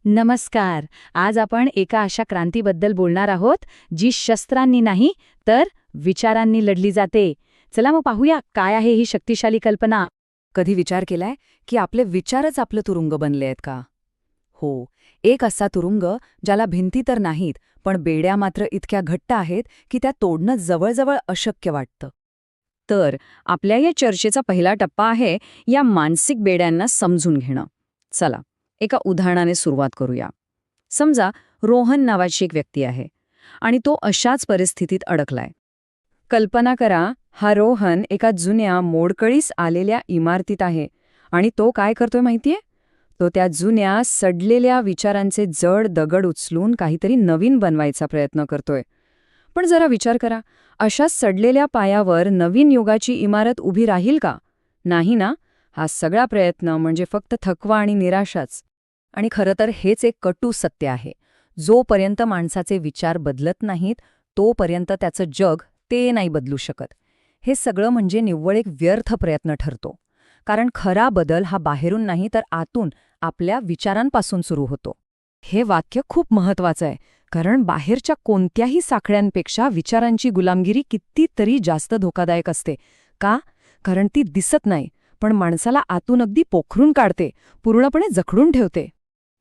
नमस्कार. आज आपण एका अशा क्रांतीबद्दल बोलणार आहोत, जी शस्त्रांनी नाही, तर विचारांनी लढली जाते. चला मग पाहूया काय आहे ही शक्तिशाली कल्पना. कधी विचार केलाय की आपले विचारच आपलं तुरुंग बनले आहेत का? हो, एक असा तुरुंग ज्याला भिंती तर नाहीत, पण बेड्या मात्र इतक्या घट्ट आहेत की त्या तोडणं जवळजवळ अशक्य वाटतं. तर आपल्या या चर्चेचा पहिला टप्पा आहे या मानसिक बेड्यांना समजून घेणं. चला, एका उदाहरणाने सुरुवात करूया. समजा रोहन नावाची एक व्यक्ती आहे आणि तो अशाच परिस्थितीत अडकलाय. कल्पना करा, हा रोहन एका जुन्या मोडकळीस आलेल्या इमारतीत आहे आणि तो काय करतोय माहितीये? तो त्या जुन्या सडलेल्या विचारांचे जड दगड उचलून काहीतरी नवीन बनवायचा प्रयत्न करतोय. पण जरा विचार करा, अशा सडलेल्या पायावर नवीन युगाची इमारत उभी राहील का? नाही ना. हा सगळा प्रयत्न म्हणजे फक्त थकवा आणि निराशाच. आणि खरं तर हेच एक कटू सत्य आहे. जोपर्यंत माणसाचे विचार बदलत नाहीत, तोपर्यंत त्याचं जग ते नाही बदलू शकत. हे सगळं म्हणजे निव्वळ एक व्यर्थ प्रयत्न ठरतो. कारण खरा बदल हा बाहेरून नाही तर आतून, आपल्या विचारांपासून सुरू होतो. हे वाक्य खूप महत्वाचं आहे, कारण बाहेरच्या कोणत्याही साखळ्यांपेक्षा विचारांची गुलामगिरी कितीतरी जास्त धोकादायक असते. का? कारण ती दिसत नाही, पण माणसाला आतून अगदी पोखरून काढते, पूर्णपणे जखडून ठेवते.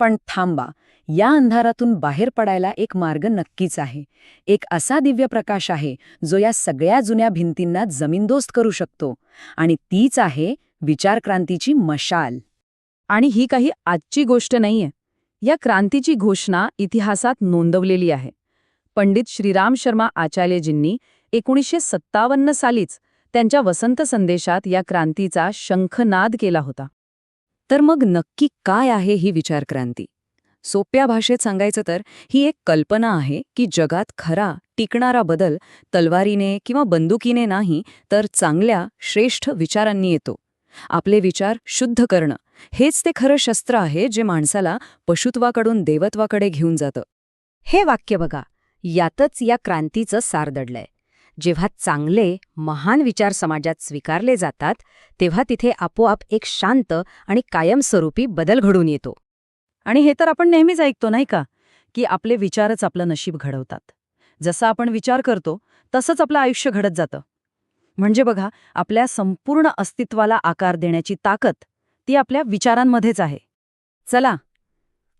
पण थांबा, या अंधारातून बाहेर पडायला एक मार्ग नक्कीच आहे. एक असा दिव्य प्रकाश आहे जो या सगळ्या जुन्या भिंतींना जमीनदोस्त करू शकतो. आणि तीच आहे विचारक्रांतीची मशाल. आणि ही काही आजची गोष्ट नाहीये. या क्रांतीची घोषणा इतिहासात नोंदवलेली आहे. पंडित श्रीराम शर्मा आचार्यजींनी 1957 सालीच त्यांच्या वसंत संदेशात या क्रांतीचा शंखनाद केला होता. तर मग नक्की काय आहे ही विचारक्रांती? सोप्या भाषेत सांगायचं तर ही एक कल्पना आहे की जगात खरा, टिकणारा बदल तलवारीने किंवा बंदुकीने नाही, तर चांगल्या, श्रेष्ठ विचारांनी येतो. आपले विचार शुद्ध करणं हेच ते खरं शस्त्र आहे जे माणसाला पशुत्वाकडून देवत्वाकडे घेऊन जातं. हे वाक्य बघा, यातच या क्रांतीचं सार दडलंय. जेव्हा चांगले, महान विचार समाजात स्वीकारले जातात, तेव्हा तिथे आपोआप एक शांत आणि कायमस्वरूपी बदल घडून येतो. आणि हे तर आपण नेहमीच ऐकतो नाही का, की आपले विचारच आपलं नशीब घडवतात. जसं आपण विचार करतो तसंच आपलं आयुष्य घडत जातं. म्हणजे बघा, आपल्या संपूर्ण अस्तित्वाला आकार देण्याची ताकद ती आपल्या विचारांमध्येच आहे. चला,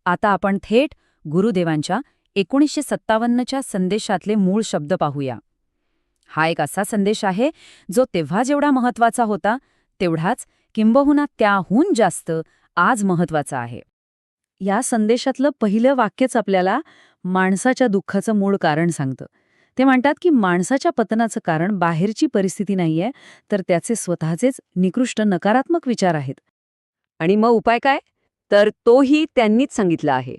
आता आपण थेट गुरुदेवांच्या 1957च्या संदेशातले मूळ शब्द पाहूया. हा एक असा संदेश आहे जो तेव्हा जेवढा महत्वाचा होता, तेवढाच किंबहुना त्याहून जास्त आज महत्वाचा आहे. या संदेशातलं पहिलं वाक्यच आपल्याला माणसाच्या दुःखाचं मूळ कारण सांगतं. ते म्हणतात की माणसाच्या पतनाचं कारण बाहेरची परिस्थिती नाहीये, तर त्याचे स्वतःचेच निकृष्ट नकारात्मक विचार आहेत. आणि मग उपाय काय? तर तोही त्यांनीच सांगितला आहे.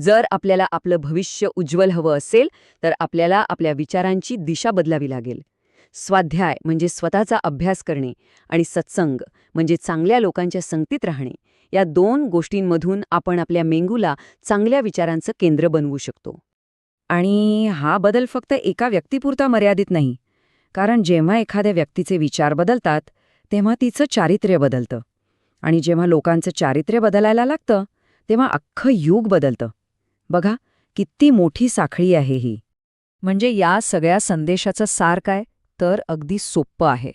जर आपल्याला आपलं भविष्य उज्ज्वल हवं असेल, तर आपल्याला आपल्या विचारांची दिशा बदलावी लागेल. स्वाध्याय म्हणजे स्वतःचा अभ्यास करणे आणि सत्संग म्हणजे चांगल्या लोकांच्या संगतीत राहणे, या दोन गोष्टींमधून आपण आपल्या मेंदूला चांगल्या विचारांचं केंद्र बनवू शकतो. आणि हा बदल फक्त एका व्यक्तीपुरता मर्यादित नाही. कारण जेव्हा एखाद्या व्यक्तीचे विचार बदलतात, तेव्हा तिचं चारित्र्य बदलतं. आणि जेव्हा लोकांचं चारित्र्य बदलायला लागतं, तेव्हा अख्खं युग बदलतं. बघा, किती मोठी साखळी आहे ही. म्हणजे या सगळ्या संदेशाचं सार काय? तर अगदी सोप्पं आहे.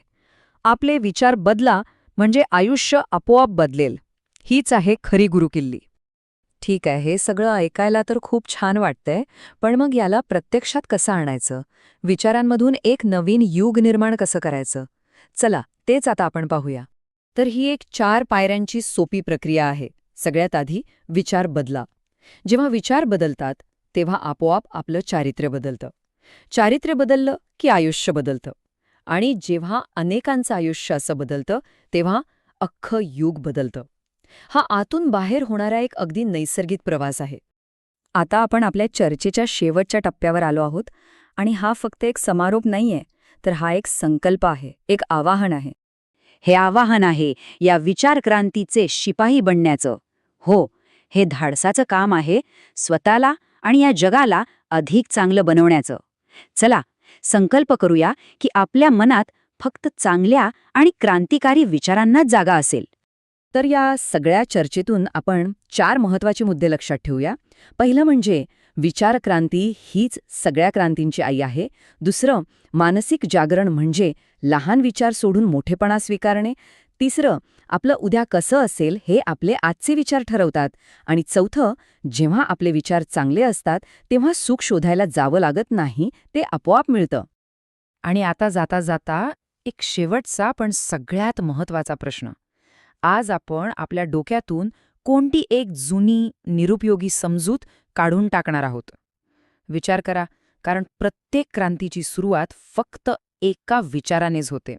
आपले विचार बदला म्हणजे आयुष्य आपोआप बदलेल. हीच आहे खरी गुरुकिल्ली. ठीक आहे, हे सगळं ऐकायला तर खूप छान वाटतंय, पण मग याला प्रत्यक्षात कसं आणायचं? विचारांमधून एक नवीन युग निर्माण कसं करायचं? चला, तेच आता आपण पाहूया. तर ही एक 4 पायऱ्यांची सोपी प्रक्रिया आहे. सगळ्यात आधी विचार बदला. जेव्हा विचार बदलतात, तेव्हा आपोआप आपलं चारित्र्य बदलतं. चारित्र्य बदललं की आयुष्य बदलतं. आणि जेव्हा अनेकांचं आयुष्य असं बदलतं, तेव्हा अख्खं युग बदलतं. हा आतून बाहेर होणारा एक अगदी नैसर्गिक प्रवास आहे. आता आपण आपल्या चर्चेच्या शेवटच्या टप्प्यावर आलो आहोत. आणि हा फक्त एक समारोप नाहीये, तर हा एक संकल्प आहे, एक आवाहन आहे. हे आवाहन आहे या विचारक्रांतीचे शिपाई बनण्याचं. हो, हे धाडसाचं काम आहे, स्वतःला आणि या जगाला अधिक चांगलं बनवण्याचं. चला, संकल्प करूया की आपल्या मनात फक्त चांगल्या आणि क्रांतिकारी विचारांनाच जागा असेल. तर या सगळ्या चर्चेतून आपण 4 महत्वाचे मुद्दे लक्षात ठेवूया. पहिलं म्हणजे विचारक्रांती हीच सगळ्या क्रांतींची आई आहे. दुसरं, मानसिक जागरण म्हणजे लहान विचार सोडून मोठेपणा स्वीकारणे. तिसरं, आपलं उद्या कसं असेल हे आपले आजचे विचार ठरवतात. आणि चौथं, जेव्हा आपले विचार चांगले असतात तेव्हा सुख शोधायला जावं लागत नाही, ते आपोआप मिळतं. आणि आता जाता जाता एक शेवटचा पण सगळ्यात महत्वाचा प्रश्न. आज आपण आपल्या डोक्यातून कोणती एक जुनी, निरुपयोगी समजूत काढून टाकणार आहोत? विचार करा, कारण प्रत्येक क्रांतीची सुरुवात फक्त एका विचारानेच होते.